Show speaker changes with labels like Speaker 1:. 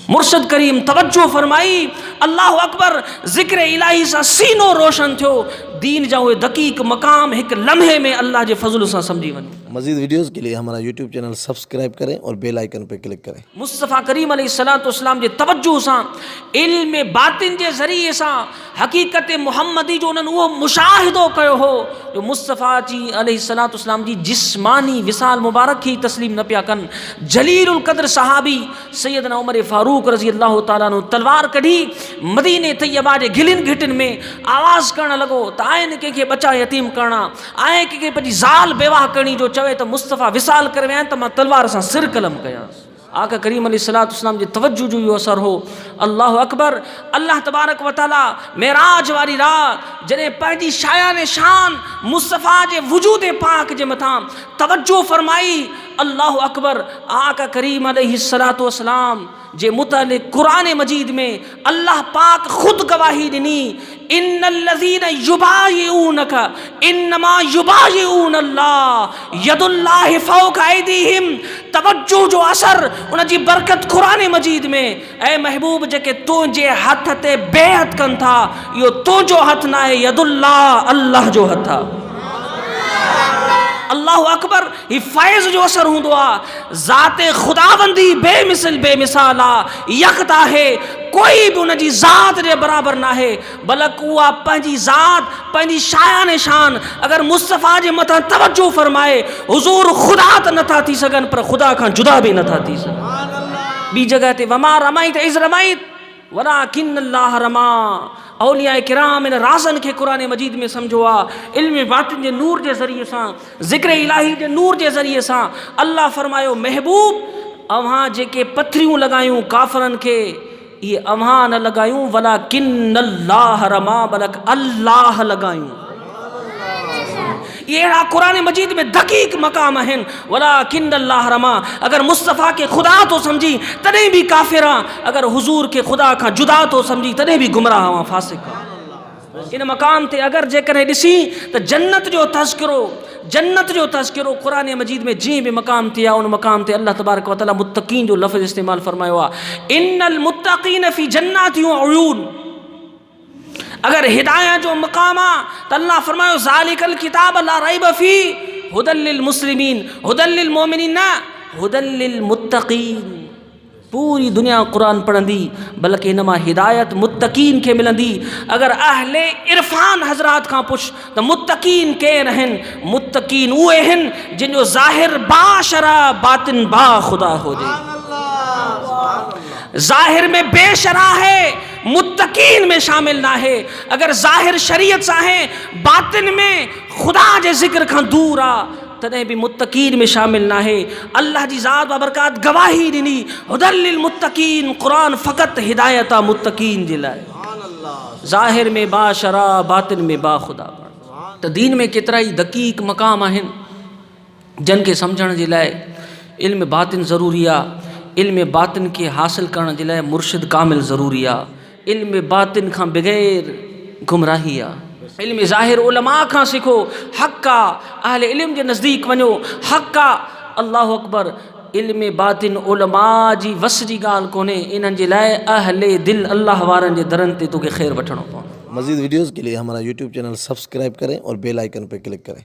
Speaker 1: मुर्शिद करीम तवज्जो फरमाई, अल्लाह अकबर, ज़िक्र इलाही सां सीनो रोशन थियो, दीन जा उहे दक़ीक़ मक़ाम एक लम्हे में अल्लाह जे फज़ल सां समझी वञो।
Speaker 2: मज़ीद वीडियोज़ के लिए हमारा यूट्यूब चैनल सब्सक्राइब करें और बेल आइकन पर क्लिक करें।
Speaker 1: मुस्तफ़ा करीम अलैहिस्सलाम जे तवज्जो सां, इल्म बातिन जे ज़रिए सां हक़ीक़त मुहम्मदी जो उन्हनि उहो मुशाहिदो कयो हो जो मुस्तफ़ा जी अलैहिस्सलाम जी जिस्मानी विसाल मुबारक ही तस्लीम न पिया कनि। जलीलुल क़द्र सहाबी सैयदना उमर फारूक रज़ी अल्लाह ताला अन्हु तलवार कढी मदीने तैयबा जे घिलिन घिटिन में आवाज़ करण लॻो त आहिनि कंहिंखे बचा यतीम करणा, आहे कंहिंखे पंहिंजी ज़ाल बेवाह करणी, जो चवे त मुस्तफ़ा विसाल करे विया आहिनि त मां तलवार सां सिर कलम कयांसि। आका करीम अलैहिस्सलाम जे तवज्जो जो इहो असर हो। अल्लाह अकबर, अल्लाह तबारक व तआला मेराज वारी रात जॾहिं पंहिंजी शायाने शान मुस्तफ़ा जे वजूद पाक जे मथां तवज्जो फरमाई, अल्लाह अकबर, आका करीम अलैहिस्सलाम जे मुतालिक कुरान मजीद में अल्लाह पाक खुद गवाही ॾिनी, इन्नल्लज़ीना युबायिऊनका इन्नमा युबायिऊन अल्लाह यदुल्लाहि फौका ऐदीहिम। तवज्जो जो असर, उन जी बरकत कुरान मजीद में, ऐ महबूब जेके तुंहिंजे हथ ते बेअत कनि था, इहो तुंहिंजो हथ न आहे, यदुल्लाह, अल्लाह जो हथ आहे। अल्लाह अकबर, ही फैज़ जो असर हूंदो आहे। ज़ाते खुदाबंदी बेमिसल बेमिसाल आहे, यकता है, कोई भी उन जी ज़ात जे बराबर ना है, बल्कि उहा पंहिंजी ज़ात पंहिंजी शायाने शान अगर मुस्तफ़ा जे मथां तवज्जो फरमाए, हुज़ूर ख़ुदा त नथा थी सघनि पर ख़ुदा खां जुदा भी नथा थी सघनि। ॿी जगह ते वमा रमाइत इज़ रमाइत वलाकिन अल्लाह रमा। औलिया किराम इन राज़न खे कुरान मजीद में सम्झो आहे। इल्म बातिन जे नूर जे ज़रिए सां, ज़िक्र इलाही जे नूर जे ज़रिए सां अल्लाह फरमायो, महबूब, अव्हां जेके पथरियूं लॻायूं काफ़रनि खे, इहे अव्हां न लॻायूं, वलाकिन अल्लाह रमा, बल्कि अल्लाह लॻायूं। ये अहिड़ा कुरान मजीद में दक़ीक़ मक़ाम आहिनि, वलाकिन अल्लाह रमा। अगर मुस्तफ़ा के खुदा तो समझी तॾहिं भी काफ़िर आहे, अगर हुज़ूर के खुदा खां जुदा तो समझी तॾहिं भी गुमराह आहे, फासिक आहे। इन मक़ाम ते अगर जेकॾहिं ॾिसी त जन्नत जो तज़किरो कुरान मजीद में जीअं भी मक़ाम ते आहे, उन मक़ाम ते अल्लाह तबारक व तआला मुत्तक़ीन जो लफ़्ज़ इस्तेमालु फरमायो आहे, इन्नल मुत्तक़ीन फ़ी जन्नातिन व उयून। अगर हिदायत जो मक़ाम आहे त अल्लाह फरमायो, ज़ालिकल किताब ला रैब फ़ी हुदल लिल मुस्लिमीन, हुदल लिल मोमिनीन न, हुदल लिल मुत्तक़ीन। पूरी दुनिया कुरान पढ़ंदी, बल्कि इनमा हिदायत मुत्तक़ीन खे मिलंदी। अगर अहले इरफान हज़रात खां पुछ त मुत्तक़ीन केर आहिनि, मुत्तक़ीन उहे आहिनि जिन जो ज़ाहिर बाशरा बातिन बा खुदा हुजे। ज़ाहिर में बेशरा है, मुत्तक़ीन में शामिल ना है। अगर ज़ाहिर शरीयत सां है, बातिन में खुदा जे ज़िक्र खां दूर आ, तॾहिं भी मुत्तक़ीन में शामिल ना है। अल्लाह जी ज़ात बाबरकात गवाही ॾिनी, हुदल लिल मुत्तक़ीन, कुरान फ़क़त हिदायत आहे मुत्तक़ीन जे लाइ। ज़ाहिर में बाशरा, बातिन में बा खुदा। त दीन में केतिरा ई दक़ीक़ मक़ाम आहिनि जिन खे सम्झण जे लाइ इल्म बातिन ज़रूरी आहे। इल्म बातिन के हासिल करण जे लाइ मुर्शिद कामिल ज़रूरी आहे। इल्म बातिन खां बग़ैर गुमराही आहे। इल्म ज़ाहिर उलमा खां सिखो, हक़ आहे, अहले इल्म जे नज़दीक वञो, हक़ आहे। अल्लाह अकबर, इल्म बातिन उलमा जी वस जी ॻाल्हि कोन्हे, इन्हनि जे लाइ अहले दिल अल्लाह वारनि जे दरनि ते तोखे ख़ैरु वठणो पवंदो।
Speaker 2: मज़ीद वीडियोज़ के लिए हमारा यूट्यूब चैनल सब्सक्राइब करें और बेल आइकन पर क्लिक करें।